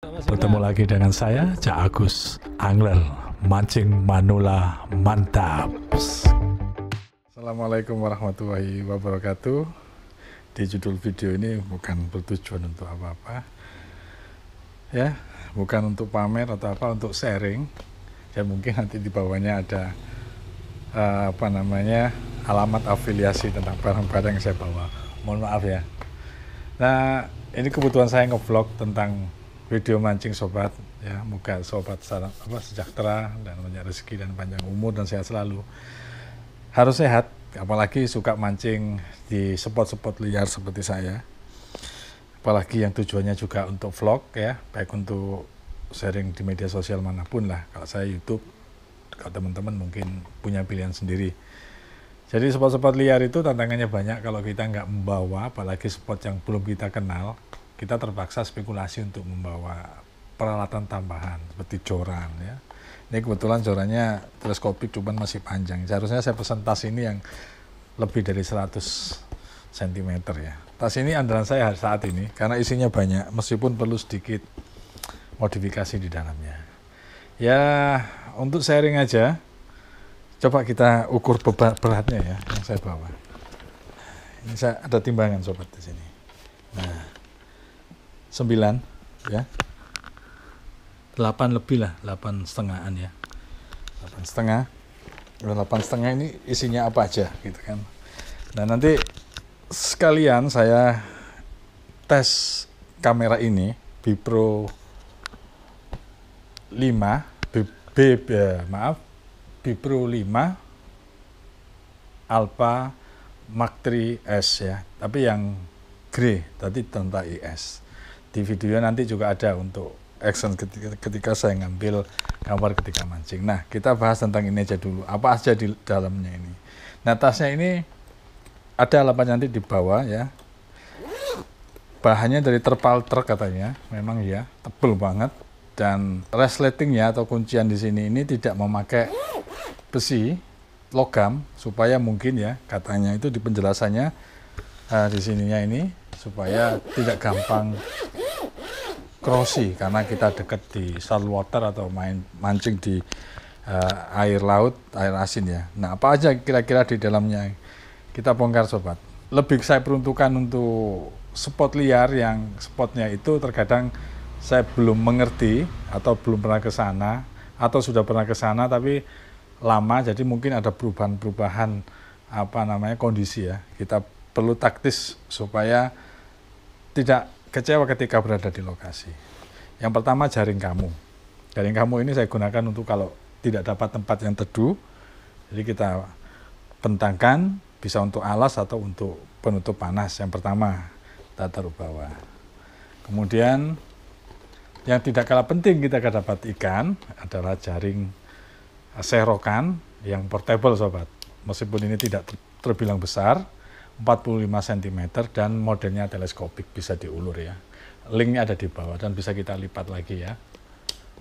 Bertemu lagi dengan saya, Cak Agus, angler mancing manula mantap. Assalamualaikum warahmatullahi wabarakatuh. Di judul video ini bukan bertujuan untuk apa-apa, ya, bukan untuk pamer atau apa, untuk sharing. Dan mungkin nanti di bawahnya ada alamat afiliasi tentang barang-barang yang saya bawa. Mohon maaf ya. Nah, ini kebutuhan saya nge-vlog tentang video mancing sobat, ya, moga sobat sejahtera dan banyak rezeki dan panjang umur dan sehat selalu. Harus sehat, apalagi suka mancing di spot-spot liar seperti saya. Apalagi yang tujuannya juga untuk vlog, ya, baik untuk sharing di media sosial manapun lah. Kalau saya YouTube, kalau teman-teman mungkin punya pilihan sendiri. Jadi spot-spot liar itu tantangannya banyak kalau kita nggak membawa, apalagi spot yang belum kita kenal. Kita terpaksa spekulasi untuk membawa peralatan tambahan seperti joran, ya. Ini kebetulan jorannya teleskopik cuman masih panjang. Seharusnya saya pesan tas ini yang lebih dari 100 cm, ya. Tas ini andalan saya saat ini karena isinya banyak meskipun perlu sedikit modifikasi di dalamnya. Ya, untuk sharing aja. Coba kita ukur beratnya, ya, yang saya bawa. Ini saya ada timbangan sobat di sini. Nah, 9, ya, 8 lebih lah, 8,5-an, ya, 8,5. 8,5 ini isinya apa aja gitu kan. Nah, nanti sekalian saya tes kamera ini Bipro 5 Bipro 5 Alpha Mark III S, ya, tapi yang grey tadi tanpa IS. Di video nanti juga ada untuk action ketika saya ngambil gambar ketika mancing. Nah, kita bahas tentang ini aja dulu. Apa aja di dalamnya ini. Nah, tasnya ini ada alamatnya nanti di bawah, ya. Bahannya dari terpal truk katanya. Memang ya, tebel banget. Dan resletingnya atau kuncian di sini ini tidak memakai besi, logam, supaya mungkin, ya, katanya itu di penjelasannya di sininya ini supaya tidak gampang corrosi karena kita dekat di saltwater atau mancing di air laut, air asin, ya. Nah, apa aja kira-kira di dalamnya kita bongkar sobat. Lebih saya peruntukkan untuk spot liar yang spotnya itu terkadang saya belum mengerti atau belum pernah ke sana atau sudah pernah ke sana tapi lama, jadi mungkin ada perubahan-perubahan kondisi, ya. Kita perlu taktis supaya tidak kecewa ketika berada di lokasi. Yang pertama, jaring kamu. Jaring kamu ini saya gunakan untuk kalau tidak dapat tempat yang teduh, jadi kita bentangkan, bisa untuk alas atau untuk penutup panas. Yang pertama, kita taruh bawah. Kemudian yang tidak kalah penting kita dapat ikan adalah jaring serokan yang portable sobat. Meskipun ini tidak terbilang besar, 45 cm dan modelnya teleskopik, bisa diulur, ya. Linknya ada di bawah dan bisa kita lipat lagi, ya.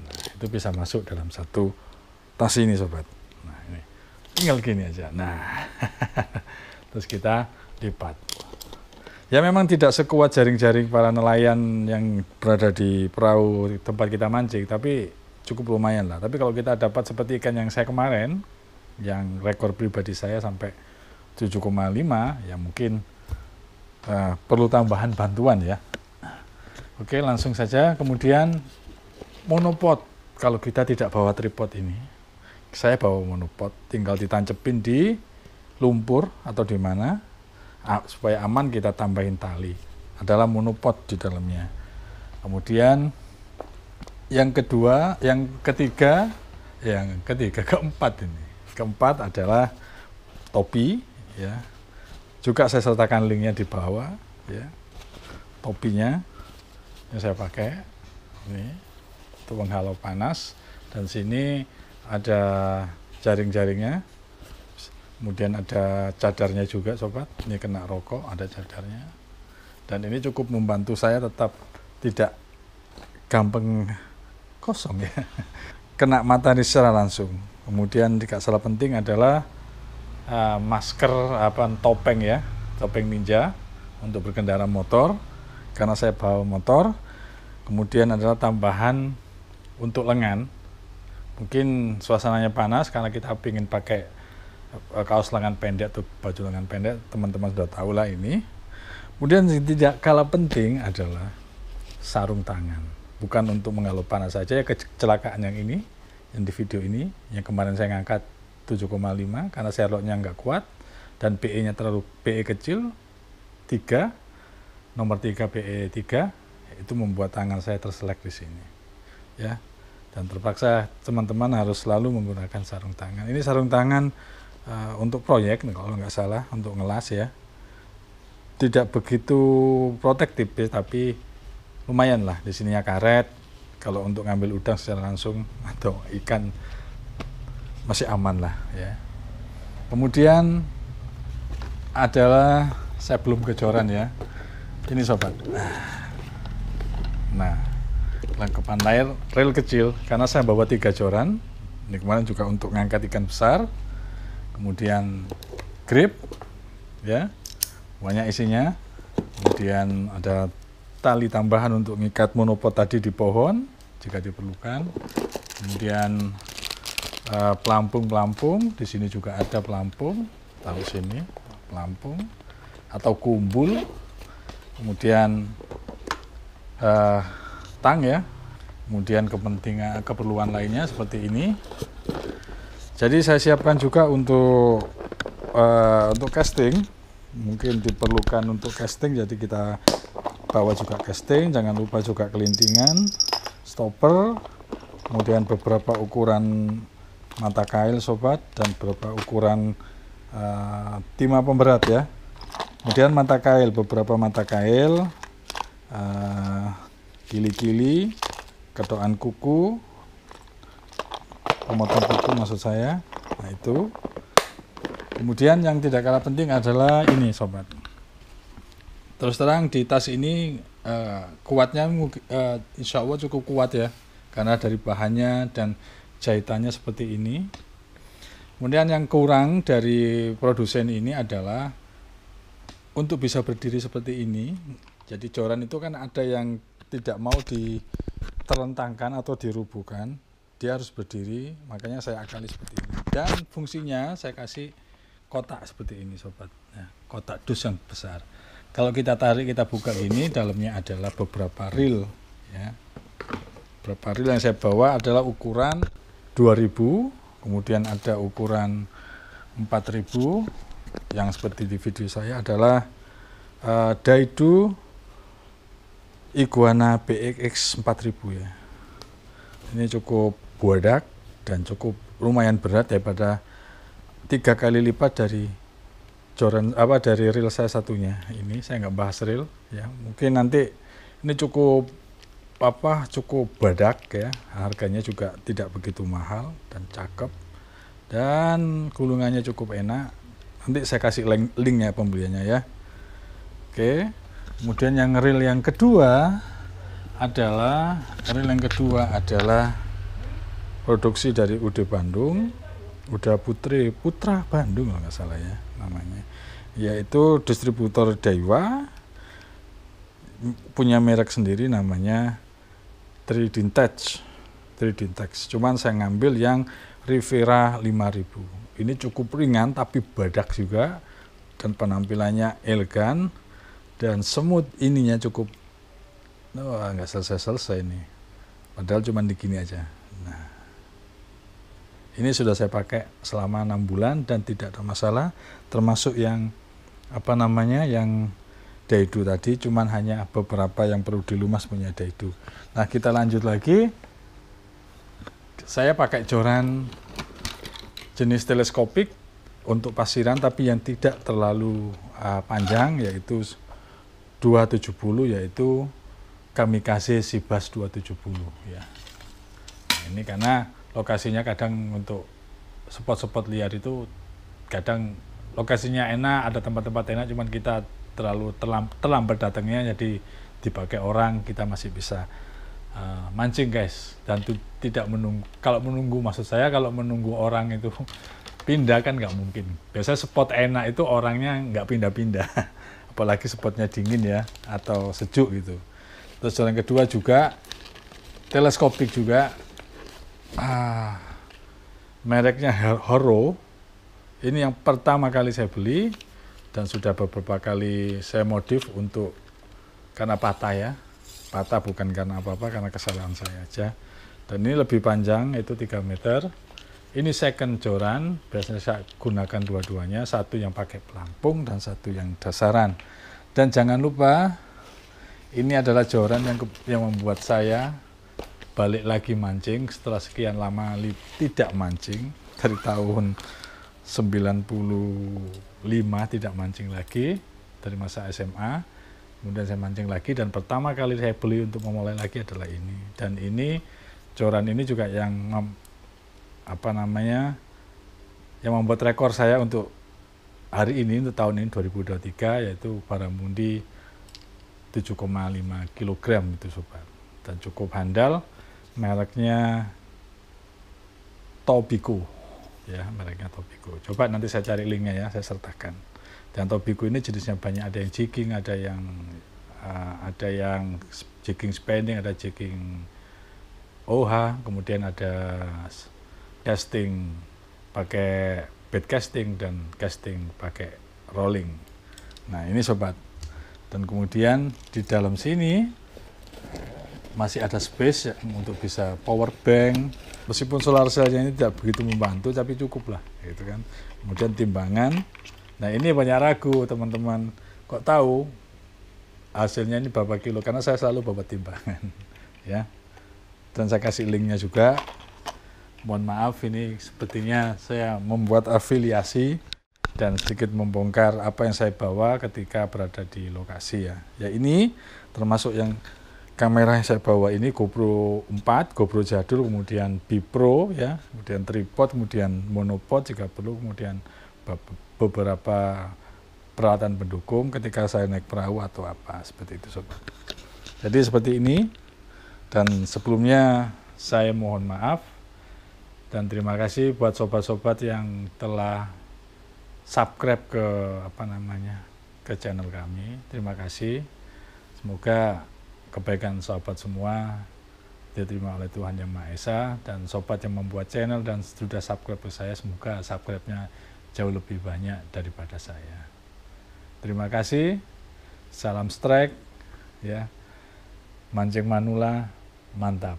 Nah, itu bisa masuk dalam satu tas ini sobat. Nah, ini tinggal gini aja. Nah, terus kita lipat. Ya, memang tidak sekuat jaring-jaring para nelayan yang berada di perahu tempat kita mancing, tapi cukup lumayan lah. Tapi kalau kita dapat seperti ikan yang saya kemarin, yang rekor pribadi saya sampai 7,5, ya mungkin perlu tambahan bantuan, ya. Oke, langsung saja. Kemudian monopod, kalau kita tidak bawa tripod ini, saya bawa monopod, tinggal ditancepin di lumpur atau di mana, supaya aman kita tambahin tali. Adalah monopod di dalamnya. Kemudian yang keempat ini. Keempat adalah topi, ya. Juga saya sertakan linknya di bawah, ya. Topinya yang saya pakai ini untuk menghalau panas, dan sini ada jaring-jaringnya. Kemudian ada cadarnya juga sobat, ini kena rokok, ada cadarnya. Dan ini cukup membantu saya tetap tidak gampang kosong, ya. Kena matahari secara langsung. Kemudian tidak salah penting adalah masker topeng, ya, topeng ninja untuk berkendara motor, karena saya bawa motor. Kemudian adalah tambahan untuk lengan. Mungkin suasananya panas karena kita ingin pakai kaos lengan pendek atau baju lengan pendek, teman-teman sudah tahu lah ini. Kemudian yang tidak kalah penting adalah sarung tangan. Bukan untuk mengalau panas saja ya, kecelakaan yang ini, yang di video ini, yang kemarin saya ngangkat 7,5 karena Sherlocknya nggak kuat dan PE-nya terlalu PE kecil 3, nomor 3 PE 3, itu membuat tangan saya terselek di sini, ya. Dan terpaksa teman-teman harus selalu menggunakan sarung tangan. Ini sarung tangan untuk proyek, kalau nggak salah, untuk ngelas ya. Tidak begitu protektif ya, tapi lumayan lah. Di sininya karet. Kalau untuk ngambil udang secara langsung atau ikan masih aman lah ya. Kemudian adalah saya belum kejoran ya. Ini sobat. Nah, kelengkapan reel kecil karena saya bawa 3 joran. Ini kemarin juga untuk ngangkat ikan besar. Kemudian grip ya, banyak isinya. Kemudian ada tali tambahan untuk mengikat monopod tadi di pohon jika diperlukan. Kemudian pelampung, di sini juga ada pelampung, taruh sini pelampung atau kumbul. Kemudian tang ya. Kemudian keperluan lainnya seperti ini. Jadi saya siapkan juga untuk casting. Mungkin diperlukan untuk casting, jadi kita bawa juga casting. Jangan lupa juga kelintingan, stopper, kemudian beberapa ukuran mata kail sobat, dan beberapa ukuran timah pemberat ya. Kemudian mata kail, beberapa mata kail, kili-kili, kedokan kuku, pemotong kuku maksud saya. Nah itu. Kemudian yang tidak kalah penting adalah ini sobat. Terus terang di tas ini kuatnya insya Allah cukup kuat ya, karena dari bahannya dan jahitannya seperti ini. Kemudian yang kurang dari produsen ini adalah untuk bisa berdiri seperti ini. Jadi joran itu kan ada yang tidak mau diterlentangkan atau dirubuhkan, dia harus berdiri, makanya saya akali seperti ini. Dan fungsinya saya kasih kotak seperti ini sobat, nah, kotak dus yang besar. Kalau kita tarik, kita buka ini, dalamnya adalah beberapa reel ya. Beberapa reel yang saya bawa adalah ukuran 2000, kemudian ada ukuran 4000, yang seperti di video saya adalah Daido Iguana BXX 4000 ya. Ini cukup buadak dan cukup lumayan berat daripada 3 kali lipat dari joran dari reel saya satunya. Ini saya nggak bahas reel ya. Mungkin nanti ini cukup badak ya. Harganya juga tidak begitu mahal dan cakep. Dan gulungannya cukup enak. Nanti saya kasih linknya pembeliannya ya. Oke. Kemudian yang reel yang kedua adalah produksi dari UD Bandung, Putra Bandung kalau nggak salah ya namanya, yaitu distributor Daiwa, punya merek sendiri namanya 3D Touch. Cuman saya ngambil yang Rivera 5000. Ini cukup ringan tapi badak juga dan penampilannya elegan. Dan semut ininya cukup, nggak selesai ini, padahal cuma digini aja. Nah, ini sudah saya pakai selama 6 bulan dan tidak ada masalah, termasuk yang yang Daido tadi, cuman hanya beberapa yang perlu dilumas punya Daido. Nah kita lanjut lagi, saya pakai joran jenis teleskopik untuk pasiran tapi yang tidak terlalu panjang, yaitu 270, yaitu Kamikaze Sibas 270 ya. Nah, ini karena lokasinya kadang untuk spot-spot liar itu kadang lokasinya enak, ada tempat-tempat enak, cuman kita terlalu terlambat datangnya, jadi dipakai orang, kita masih bisa mancing guys, dan tidak menunggu. Kalau menunggu orang itu pindah kan nggak mungkin. Biasanya spot enak itu orangnya nggak pindah-pindah. Apalagi spotnya dingin ya atau sejuk gitu. Terus joran kedua juga teleskopik juga. Mereknya Horo. Ini yang pertama kali saya beli dan sudah beberapa kali saya modif untuk karena patah ya. Patah bukan karena apa-apa, karena kesalahan saya aja. Dan ini lebih panjang, itu 3 meter. Ini second joran, biasanya saya gunakan dua-duanya, satu yang pakai pelampung dan satu yang dasaran. Dan jangan lupa, ini adalah joran yang membuat saya balik lagi mancing setelah sekian lama tidak mancing. Dari tahun 95 tidak mancing lagi, dari masa SMA. Kemudian saya mancing lagi, dan pertama kali saya beli untuk memulai lagi adalah ini. Dan ini, joran ini juga yang yang membuat rekor saya untuk hari ini, untuk tahun ini 2023, yaitu Barramundi 7,5 kg itu sobat, dan cukup handal. Mereknya Tobiko ya, mereknya Tobiko. Coba nanti saya cari linknya ya, saya sertakan. Dan Tobiko ini jenisnya banyak, ada yang jigging, ada yang jigging spinning, ada jigging OH, kemudian ada casting pakai bait casting dan casting pakai rolling. Nah ini sobat, dan kemudian di dalam sini masih ada space ya, untuk bisa power bank, meskipun solar cell-nya ini tidak begitu membantu, tapi cukup lah gitu kan. Kemudian timbangan. Nah ini banyak ragu teman-teman, kok tahu hasilnya ini berapa kilo, karena saya selalu bawa timbangan ya. Dan saya kasih linknya juga. Mohon maaf, ini sepertinya saya membuat afiliasi dan sedikit membongkar apa yang saya bawa ketika berada di lokasi ya. Ya ini termasuk yang kamera yang saya bawa ini GoPro 4, GoPro jadul, kemudian Bipro ya, kemudian tripod, kemudian monopod jika perlu, kemudian beberapa peralatan pendukung ketika saya naik perahu atau apa, seperti itu sobat. Jadi seperti ini, dan sebelumnya saya mohon maaf dan terima kasih buat sobat-sobat yang telah subscribe ke channel kami. Terima kasih. Semoga kebaikan sahabat semua diterima oleh Tuhan Yang Maha Esa, dan sobat yang membuat channel dan sudah subscribe ke saya, semoga subscribe-nya jauh lebih banyak daripada saya. Terima kasih. Salam strike ya. Mancing manula mantap.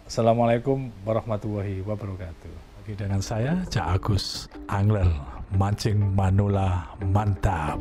Assalamualaikum warahmatullahi wabarakatuh. Oke, dengan saya Cak Agus, angler mancing manula mantap.